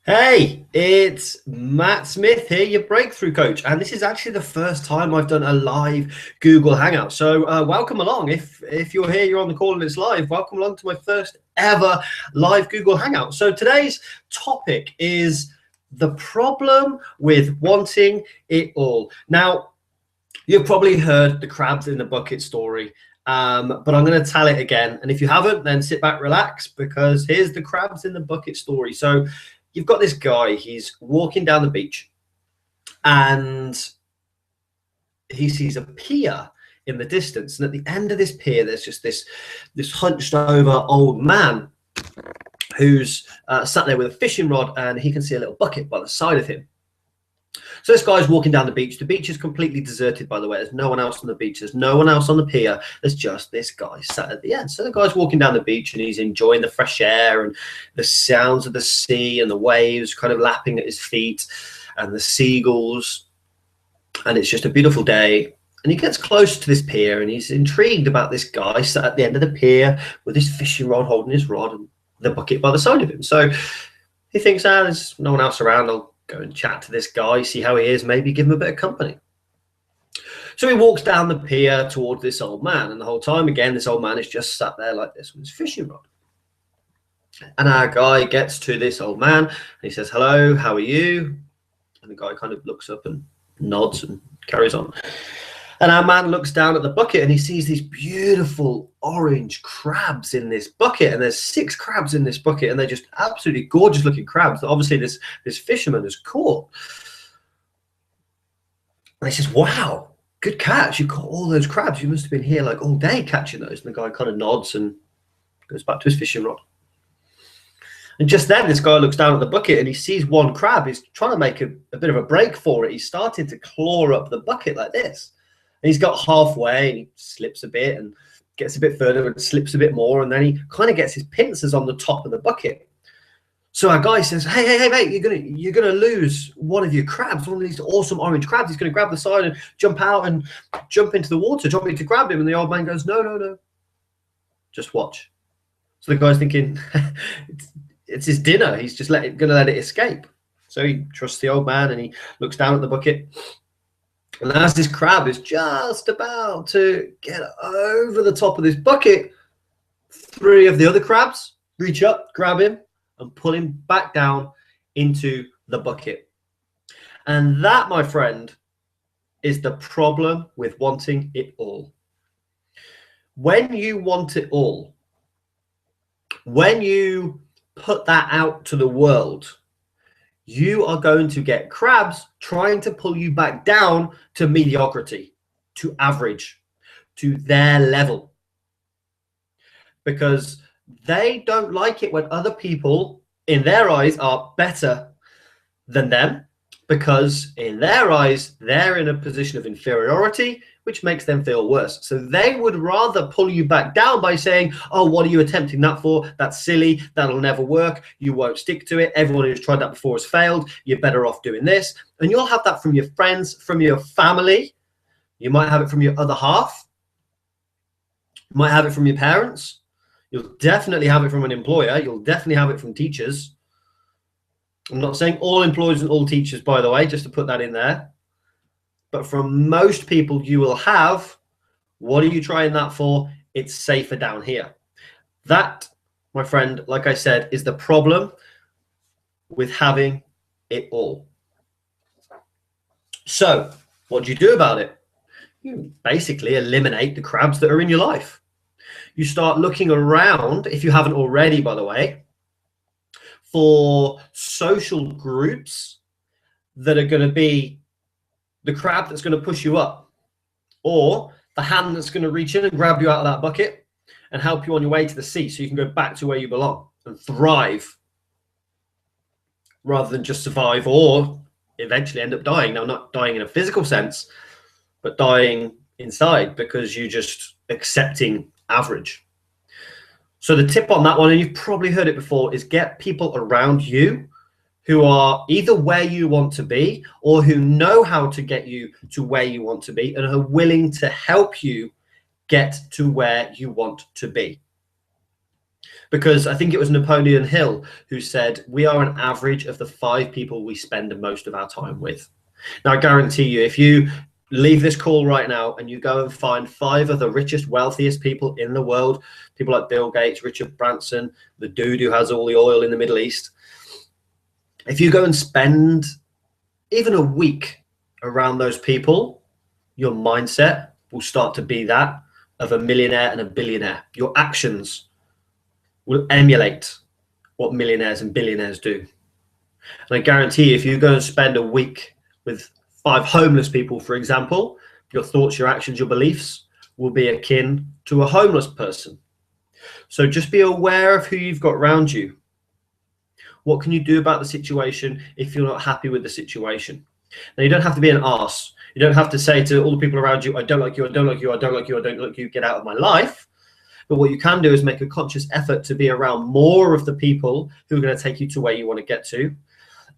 Hey, it's Matt Smith here, your breakthrough coach, and this is actually the first time I've done a live Google Hangout. So welcome along. If you're here, you're on the call and it's live. Welcome along to my first ever live Google Hangout. So today's topic is the problem with wanting it all. Now, you've probably heard the crabs in the bucket story. But I'm going to tell it again. And if you haven't, then sit back, relax, because here's the crabs in the bucket story. So you've got this guy, he's walking down the beach and he sees a pier in the distance. And at the end of this pier, there's just this hunched over old man who's sat there with a fishing rod, and he can see a little bucket by the side of him. So this guy's walking down the beach. The beach is completely deserted, by the way. There's no one else on the beach. There's no one else on the pier. There's just this guy sat at the end. So the guy's walking down the beach and he's enjoying the fresh air and the sounds of the sea and the waves kind of lapping at his feet and the seagulls. And it's just a beautiful day. And he gets close to this pier and he's intrigued about this guy sat at the end of the pier with his fishing rod, holding his rod and the bucket by the side of him. So he thinks, there's no one else around. I'll go and chat to this guy, see how he is, maybe give him a bit of company. So he walks down the pier towards this old man, and the whole time, again, this old man is just sat there like this with his fishing rod. And our guy gets to this old man, and he says, "Hello, how are you?" And the guy kind of looks up and nods and carries on. And our man looks down at the bucket and he sees these beautiful orange crabs in this bucket. And there's 6 crabs in this bucket, and they're just absolutely gorgeous looking crabs that obviously this fisherman has caught. And he says, "Wow, good catch. You caught all those crabs. You must have been here like all day catching those." And the guy kind of nods and goes back to his fishing rod. And just then, this guy looks down at the bucket and he sees one crab. He's trying to make a bit of a break for it. He's starting to claw up the bucket like this. And he's got halfway and he slips a bit and gets a bit further and slips a bit more. And then he kind of gets his pincers on the top of the bucket. So our guy says, hey, mate, you're gonna lose one of your crabs, one of these awesome orange crabs. He's going to grab the side and jump out and jump into the water. Do you want me to grab him? And the old man goes, no. Just watch. So the guy's thinking, it's his dinner. He's just going to let it escape. So he trusts the old man and he looks down at the bucket. And as this crab is just about to get over the top of this bucket, 3 of the other crabs reach up, grab him, and pull him back down into the bucket. And that, my friend, is the problem with wanting it all. When you want it all, when you put that out to the world, you are going to get crabs trying to pull you back down to mediocrity, to average, to their level. Because they don't like it when other people, in their eyes, are better than them. Because in their eyes, they're in a position of inferiority, which makes them feel worse. So they would rather pull you back down by saying, "Oh, what are you attempting that for? That's silly. That'll never work. You won't stick to it. Everyone who's tried that before has failed. You're better off doing this." And you'll have that from your friends, from your family. You might have it from your other half. You might have it from your parents. You'll definitely have it from an employer. You'll definitely have it from teachers. I'm not saying all employers and all teachers, by the way, just to put that in there. But from most people, you will have, what are you trying that for? It's safer down here. That, my friend, like I said, is the problem with having it all. So what do you do about it? You basically eliminate the crabs that are in your life. You start looking around, if you haven't already, by the way, for social groups that are going to be the crab that's going to push you up, or the hand that's going to reach in and grab you out of that bucket and help you on your way to the sea so you can go back to where you belong and thrive rather than just survive or eventually end up dying. Now, not dying in a physical sense, but dying inside because you're just accepting average. So the tip on that one, and you've probably heard it before, is get people around you who are either where you want to be or who know how to get you to where you want to be and are willing to help you get to where you want to be. because I think it was Napoleon Hill who said, we are an average of the 5 people we spend most of our time with. Now, I guarantee you, if you leave this call right now and you go and find 5 of the richest, wealthiest people in the world, people like Bill Gates, Richard Branson, the dude who has all the oil in the Middle East, if you go and spend even a week around those people, your mindset will start to be that of a millionaire and a billionaire. Your actions will emulate what millionaires and billionaires do. And I guarantee you, if you go and spend a week with 5 homeless people, for example, your thoughts, your actions, your beliefs will be akin to a homeless person. So just be aware of who you've got around you. What can you do about the situation if you're not happy with the situation? Now, you don't have to be an arse. You don't have to say to all the people around you, I don't like you, I don't like you, I don't like you, I don't like you, get out of my life. But what you can do is make a conscious effort to be around more of the people who are going to take you to where you want to get to,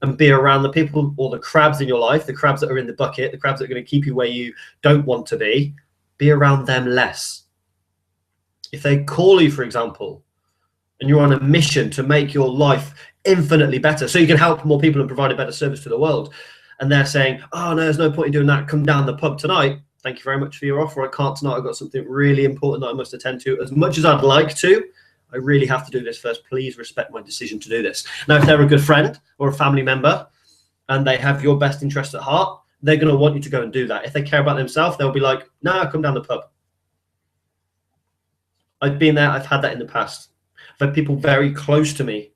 and be around the people or the crabs in your life, the crabs that are in the bucket, the crabs that are going to keep you where you don't want to be around them less. If they call you, for example, and you're on a mission to make your life infinitely better so you can help more people and provide a better service to the world, and they're saying, oh, no, there's no point in doing that, come down the pub tonight. Thank you very much for your offer. I can't tonight. I've got something really important that I must attend to. As much as I'd like to, I really have to do this first. Please respect my decision to do this. Now, if they're a good friend or a family member and they have your best interest at heart, they're going to want you to go and do that. If they care about themselves, they'll be like, no, come down the pub. I've been there. I've had that in the past. I've had people very close to me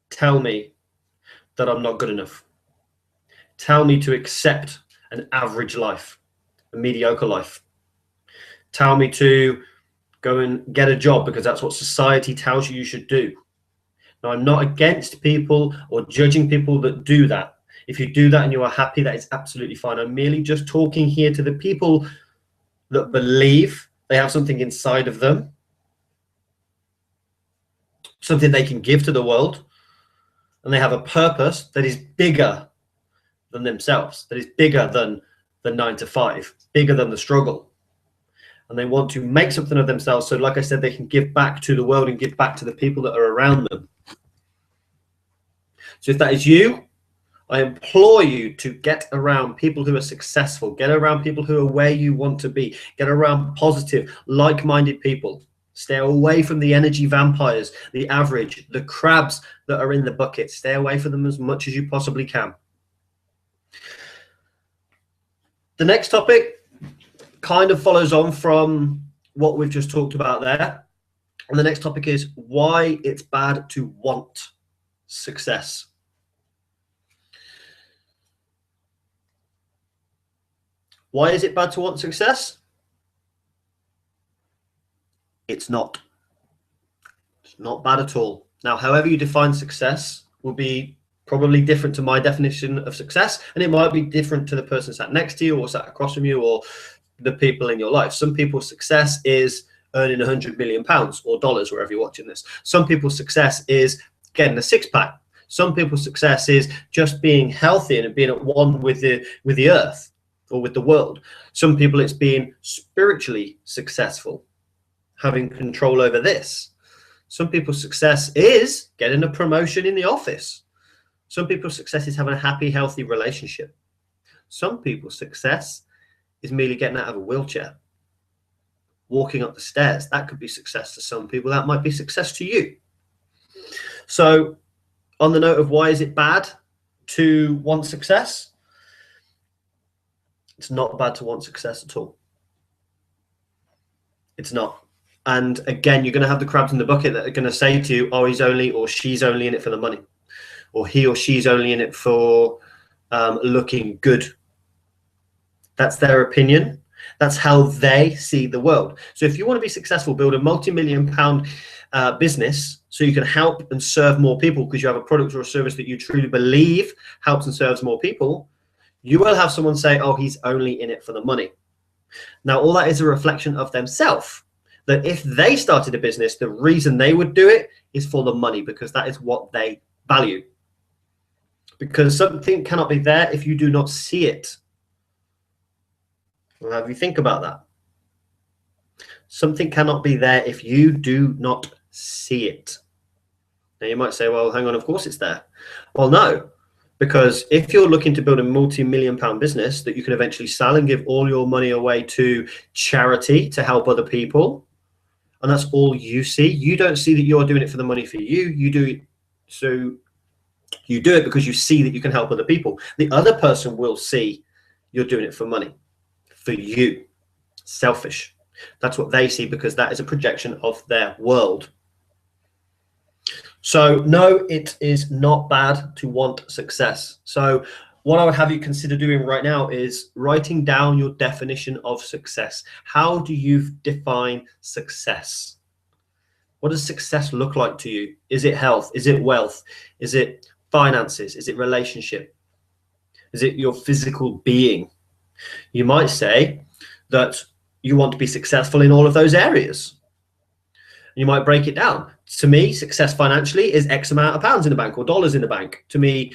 tell me that I'm not good enough. Tell me to accept an average life, a mediocre life. Tell me to go and get a job because that's what society tells you you should do. Now, I'm not against people or judging people that do that. If you do that and you are happy, that is absolutely fine. I'm merely just talking here to the people that believe they have something inside of them, something they can give to the world, and they have a purpose that is bigger than themselves, that is bigger than the 9 to 5, bigger than the struggle. And they want to make something of themselves. So like I said, they can give back to the world and give back to the people that are around them. So if that is you, I implore you to get around people who are successful, get around people who are where you want to be, get around positive, like-minded people. Stay away from the energy vampires, the average, the crabs that are in the bucket. Stay away from them as much as you possibly can. The next topic kind of follows on from what we've just talked about there. And the next topic is why it's bad to want success. Why is it bad to want success? It's not. It's not bad at all. Now, however you define success will be probably different to my definition of success, and it might be different to the person sat next to you or sat across from you or the people in your life. Some people's success is earning £100 million or dollars, wherever you're watching this. Some people's success is getting a six-pack. Some people's success is just being healthy and being at one with the earth or with the world. Some people, it's being spiritually successful, having control over this. Some people's success is getting a promotion in the office. Some people's success is having a happy, healthy relationship. Some people's success is merely getting out of a wheelchair, walking up the stairs. That could be success to some people. That might be success to you. So on the note of why is it bad to want success? It's not bad to want success at all. It's not. And again, you're going to have the crabs in the bucket that are going to say to you, oh, he's only or she's only in it for the money, or he or she's only in it for looking good. That's their opinion. That's how they see the world. So if you want to be successful, build a multi-million-pound business so you can help and serve more people because you have a product or a service that you truly believe helps and serves more people, you will have someone say, oh, he's only in it for the money. Now, all that is a reflection of themselves, that if they started a business, the reason they would do it is for the money, because that is what they value. Because something cannot be there if you do not see it. Well, have you think about that? Something cannot be there if you do not see it. Now you might say, well, hang on, of course it's there. Well, no, because if you're looking to build a multi-million-pound business that you can eventually sell and give all your money away to charity to help other people, and that's all you see, you don't see that you're doing it for the money for you. You do it, so you do it because you see that you can help other people. The other person will see you're doing it for money, for you. Selfish. That's what they see, because that is a projection of their world. So no, it is not bad to want success. So what I would have you consider doing right now is writing down your definition of success. How do you define success? What does success look like to you? Is it health? Is it wealth? Is it finances? Is it relationship? Is it your physical being? You might say that you want to be successful in all of those areas. You might break it down. To me, success financially is X amount of pounds in the bank or dollars in the bank. To me,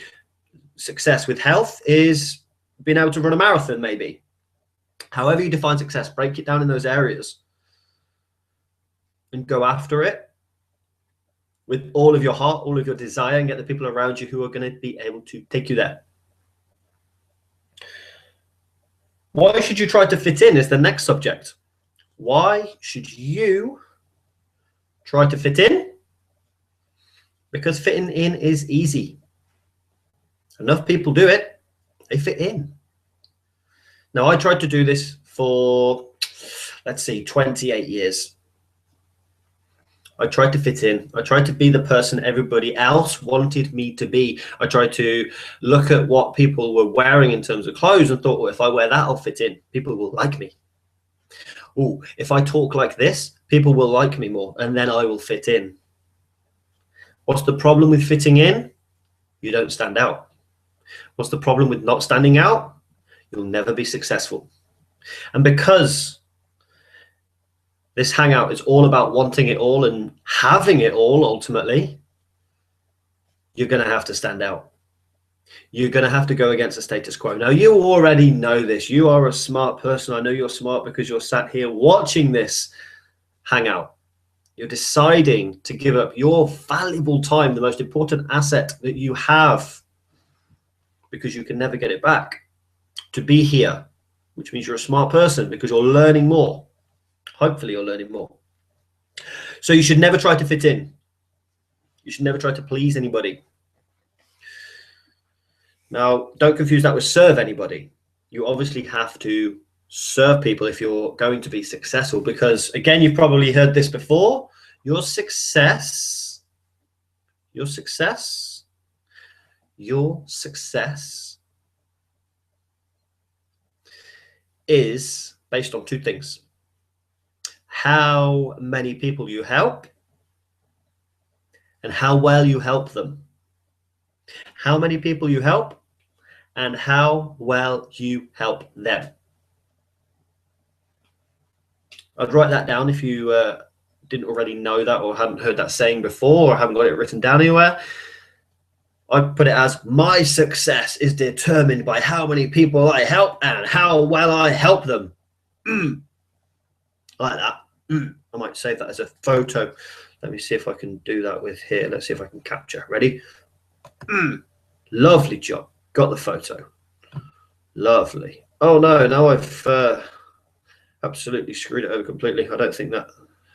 success with health is being able to run a marathon, maybe. However you define success, break it down in those areas and go after it with all of your heart, all of your desire, and get the people around you who are going to be able to take you there. Why should you try to fit in is the next subject. Why should you try to fit in? Because fitting in is easy. Enough people do it, they fit in. Now, I tried to do this for, let's see, 28 years. I tried to fit in. I tried to be the person everybody else wanted me to be. I tried to look at what people were wearing in terms of clothes and thought, well, if I wear that, I'll fit in. People will like me. Oh, if I talk like this, people will like me more, and then I will fit in. What's the problem with fitting in? You don't stand out. What's the problem with not standing out? You'll never be successful. And because this hangout is all about wanting it all and having it all, ultimately, you're going to have to stand out. You're going to have to go against the status quo. Now, you already know this. You are a smart person. I know you're smart because you're sat here watching this hangout. You're deciding to give up your valuable time, the most important asset that you have, because you can never get it back, to be here, which means you're a smart person because you're learning more. Hopefully you're learning more. So you should never try to fit in. You should never try to please anybody. Now, don't confuse that with serve anybody. You obviously have to serve people if you're going to be successful, because again, you've probably heard this before. Your success is based on two things: how many people you help and how well you help them. How many people you help and how well you help them. I'd write that down if you didn't already know that or hadn't heard that saying before or haven't got it written down anywhere. I'd put it as: my success is determined by how many people I help and how well I help them. Like that. I might save that as a photo. Let me see if I can do that with here. Let's see if I can capture. Ready? Lovely job. Got the photo. Lovely. Oh no, now I've absolutely screwed it over completely. I don't think that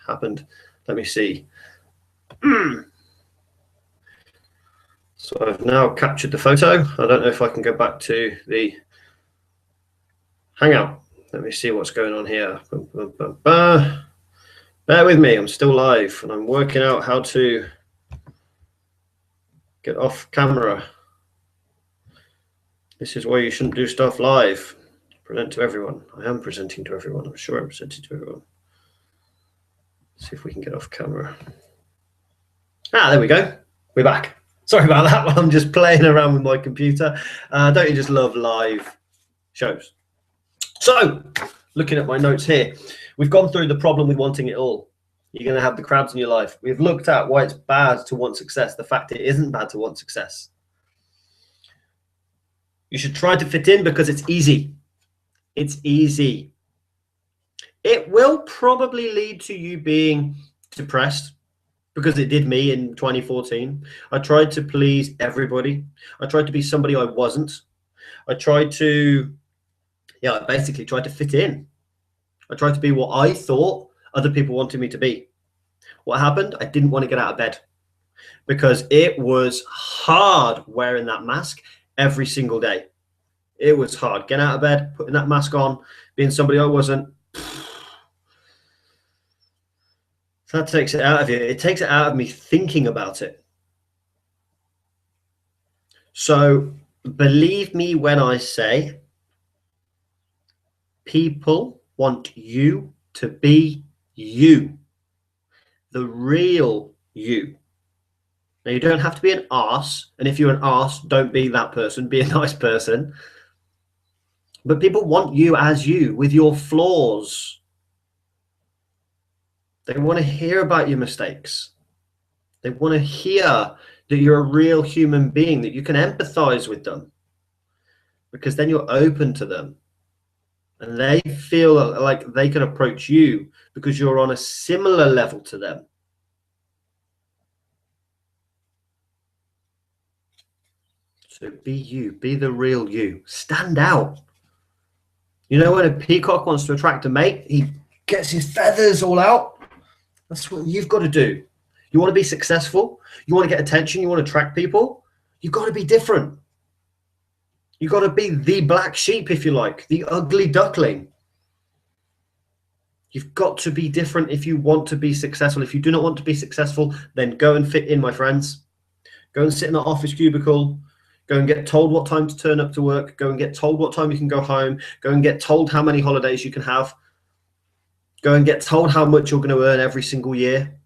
happened. Let me see. So I've now captured the photo. I don't know if I can go back to the hangout. Let me see what's going on here. Bear with me, I'm still live and I'm working out how to get off camera. This is why you shouldn't do stuff live. Present to everyone. I am presenting to everyone. I'm sure I'm presenting to everyone. Let's see if we can get off camera. Ah, there we go. We're back. Sorry about that. I'm just playing around with my computer. Don't you just love live shows? So, looking at my notes here, we've gone through the problem with wanting it all. You're going to have the crowds in your life. We've looked at why it's bad to want success, the fact it isn't bad to want success. You should try to fit in because it's easy. It's easy. It will probably lead to you being depressed. because it did me in 2014. I tried to please everybody. I tried to be somebody I wasn't. I tried to, yeah, I basically tried to fit in. I tried to be what I thought other people wanted me to be. What happened? I didn't want to get out of bed because it was hard wearing that mask every single day. It was hard getting out of bed, putting that mask on, being somebody I wasn't. That takes it out of you. It takes it out of me thinking about it. So believe me when I say people want you to be you, the real you. Now, you don't have to be an arse, and if you're an arse, don't be that person, be a nice person. But people want you as you, with your flaws. They want to hear about your mistakes. They want to hear that you're a real human being, that you can empathize with them, because then you're open to them. And they feel like they can approach you because you're on a similar level to them. So be you, be the real you, stand out. You know, when a peacock wants to attract a mate, he gets his feathers all out. That's what you've got to do. You want to be successful, you want to get attention, you want to attract people, you've got to be different. You've got to be the black sheep, if you like, the ugly duckling. You've got to be different if you want to be successful. If you do not want to be successful, then go and fit in, my friends. Go and sit in that office cubicle. Go and get told what time to turn up to work. Go and get told what time you can go home. Go and get told how many holidays you can have. Go and get told how much you're going to earn every single year.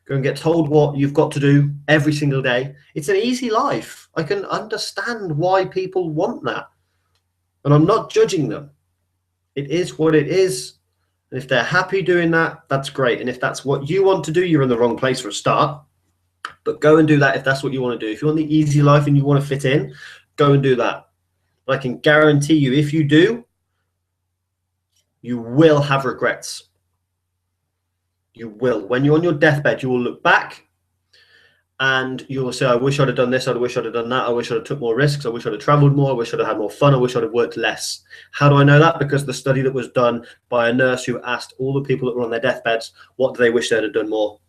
Go and get told what you've got to do every single day. It's an easy life. I can understand why people want that. And I'm not judging them. It is what it is. And if they're happy doing that, that's great. And if that's what you want to do, you're in the wrong place for a start. But go and do that if that's what you want to do. If you want the easy life and you want to fit in, go and do that. But I can guarantee you, if you do, you will have regrets. You will. When you're on your deathbed, you will look back and you will say, I wish I'd have done this, I wish I'd have done that, I wish I'd have took more risks, I wish I'd have traveled more, I wish I'd have had more fun, I wish I'd have worked less. How do I know that? Because the study that was done by a nurse who asked all the people that were on their deathbeds, what do they wish they'd have done more?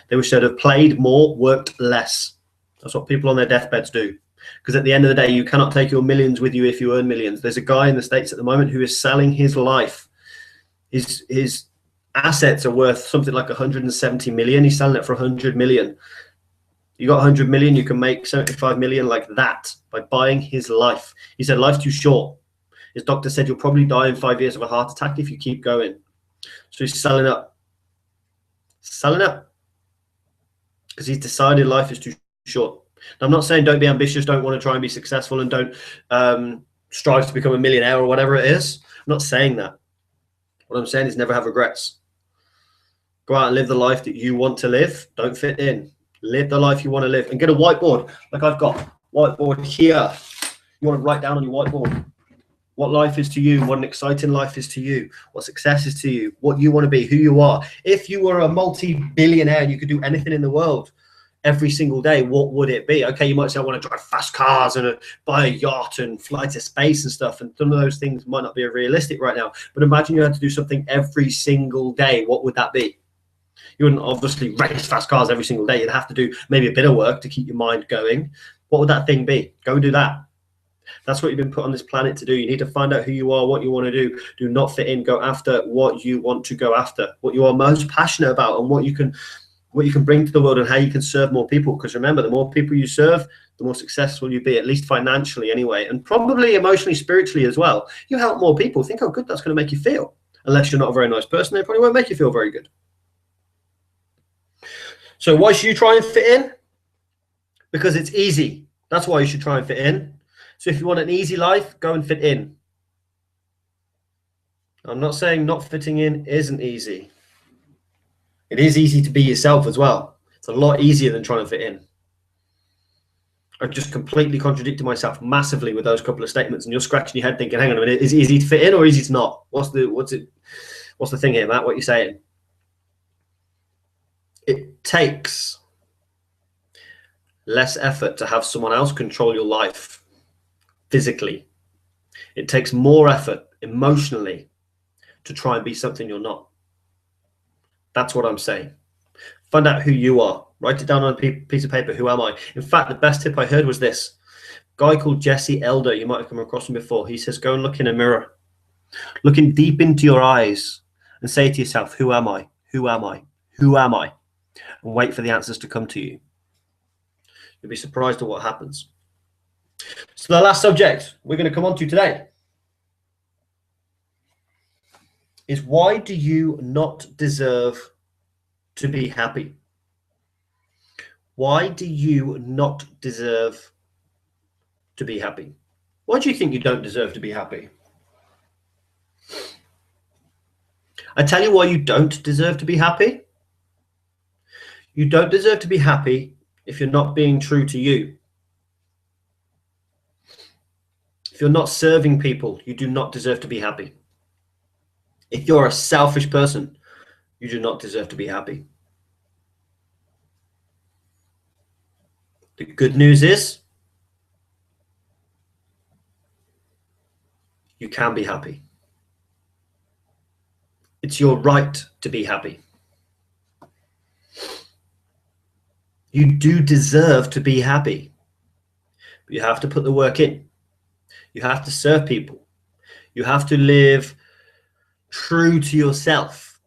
They wish they'd have played more, worked less. That's what people on their deathbeds do. Because at the end of the day, you cannot take your millions with you if you earn millions. There's a guy in the States at the moment who is selling his life. His assets are worth something like 170 million. He's selling it for 100 million. You got 100 million, you can make 75 million like that by buying his life. He said, life's too short. His doctor said, you'll probably die in 5 years of a heart attack if you keep going. So he's selling up. Selling up. Because he's decided life is too short. Now, I'm not saying don't be ambitious, don't want to try and be successful, and don't strive to become a millionaire or whatever it is. I'm not saying that. What I'm saying is never have regrets. Go out and live the life that you want to live. Don't fit in. Live the life you want to live. And get a whiteboard. Like I've got whiteboard here. You want to write down on your whiteboard what life is to you, what an exciting life is to you, what success is to you, what you want to be, who you are. If you were a multi-billionaire and you could do anything in the world every single day, what would it be? Okay, you might say, I want to drive fast cars and buy a yacht and fly to space and stuff. And some of those things might not be realistic right now. But imagine you had to do something every single day. What would that be? You wouldn't obviously race fast cars every single day. You'd have to do maybe a bit of work to keep your mind going. What would that thing be? Go and do that. That's what you've been put on this planet to do. You need to find out who you are, what you want to do. Do not fit in. Go after what you want to go after, what you are most passionate about, and what you can bring to the world and how you can serve more people. Because remember, the more people you serve, the more successful you be, at least financially anyway, and probably emotionally, spiritually as well. You help more people. Think how good that's going to make you feel. Unless you're not a very nice person, they probably won't make you feel very good. So why should you try and fit in? Because it's easy. That's why you should try and fit in. So if you want an easy life, go and fit in. I'm not saying not fitting in isn't easy. It is easy to be yourself as well. It's a lot easier than trying to fit in. I've just completely contradicted myself massively with those couple of statements, and you're scratching your head thinking, hang on a minute, is it easy to fit in or is it not? What's the thing here, Matt? What are you saying? It takes less effort to have someone else control your life physically. It takes more effort emotionally to try and be something you're not. That's what I'm saying. Find out who you are. Write it down on a piece of paper. Who am I? In fact, the best tip I heard was this. A guy called Jesse Elder, you might have come across him before. He says, go and look in a mirror. Looking deep into your eyes and say to yourself, who am I? Who am I? Who am I? And wait for the answers to come to you. You'll be surprised at what happens. So the last subject we're going to come on to today is, why do you not deserve to be happy? Why do you not deserve to be happy? Why do you think you don't deserve to be happy? I tell you why you don't deserve to be happy. You don't deserve to be happy if you're not being true to you. If you're not serving people, you do not deserve to be happy. If you're a selfish person, you do not deserve to be happy. The good news is, you can be happy. It's your right to be happy. You do deserve to be happy. But you have to put the work in. You have to serve people. You have to live true to yourself.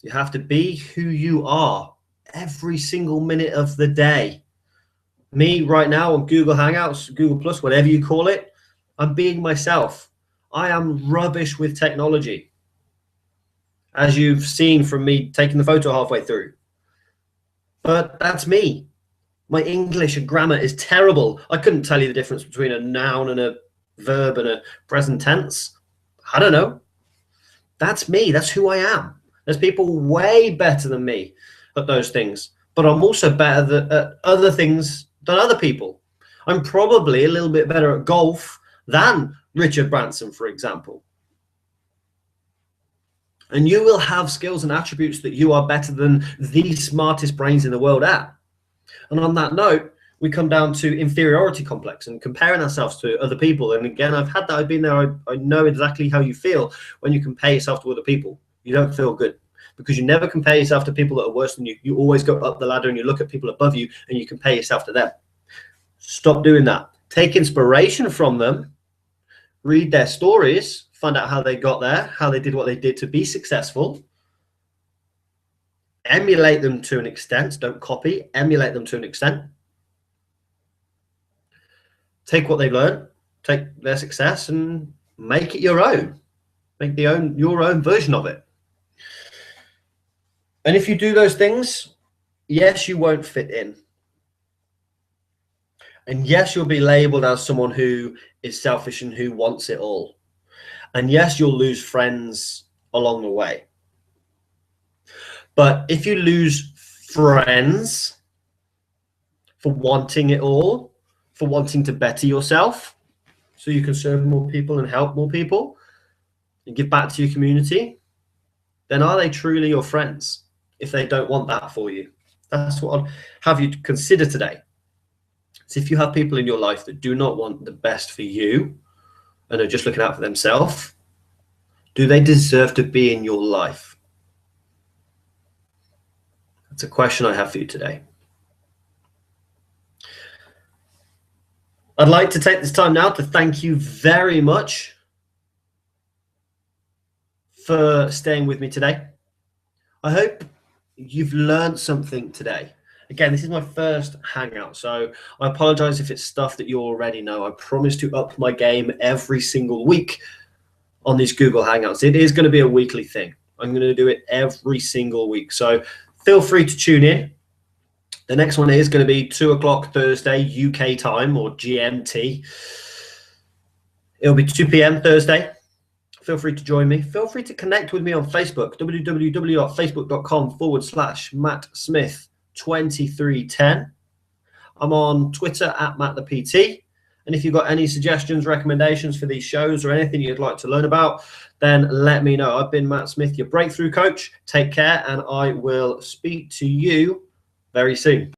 You have to be who you are every single minute of the day. Me right now on Google Hangouts, Google Plus, whatever you call it, I'm being myself. I am rubbish with technology, as you've seen from me taking the photo halfway through. But that's me. My English and grammar is terrible. I couldn't tell you the difference between a noun and a verb and a present tense. I don't know. That's me. That's who I am. There's people way better than me at those things. But I'm also better at other things than other people. I'm probably a little bit better at golf than Richard Branson, for example. And you will have skills and attributes that you are better than the smartest brains in the world at. And on that note, we come down to inferiority complex and comparing ourselves to other people. And again, I've had that. I've been there. I know exactly how you feel when you compare yourself to other people. You don't feel good, because you never compare yourself to people that are worse than you. You always go up the ladder and you look at people above you and you compare yourself to them. Stop doing that. Take inspiration from them. Read their stories. Find out how they got there, how they did what they did to be successful. Emulate them to an extent. Don't copy. Emulate them to an extent. Take what they've learned, take their success, and make it your own. Make your own version of it. And if you do those things, yes, you won't fit in. And yes, you'll be labeled as someone who is selfish and who wants it all. And yes, you'll lose friends along the way. But if you lose friends for wanting it all, for wanting to better yourself so you can serve more people and help more people and give back to your community, then are they truly your friends if they don't want that for you? That's what I'll have you consider today. So if you have people in your life that do not want the best for you and are just looking out for themselves, do they deserve to be in your life? That's a question I have for you today. I'd like to take this time now to thank you very much for staying with me today. I hope you've learned something today. Again, this is my first Hangout, so I apologize if it's stuff that you already know. I promise to up my game every single week on these Google Hangouts. It is going to be a weekly thing. I'm going to do it every single week, so feel free to tune in. The next one is going to be 2 o'clock Thursday, UK time, or GMT. It'll be 2 p.m. Thursday. Feel free to join me. Feel free to connect with me on Facebook, www.facebook.com/MattSmith2310. I'm on Twitter @MattThePT. And if you've got any suggestions, recommendations for these shows or anything you'd like to learn about, then let me know. I've been Matt Smith, your breakthrough coach. Take care, and I will speak to you very soon.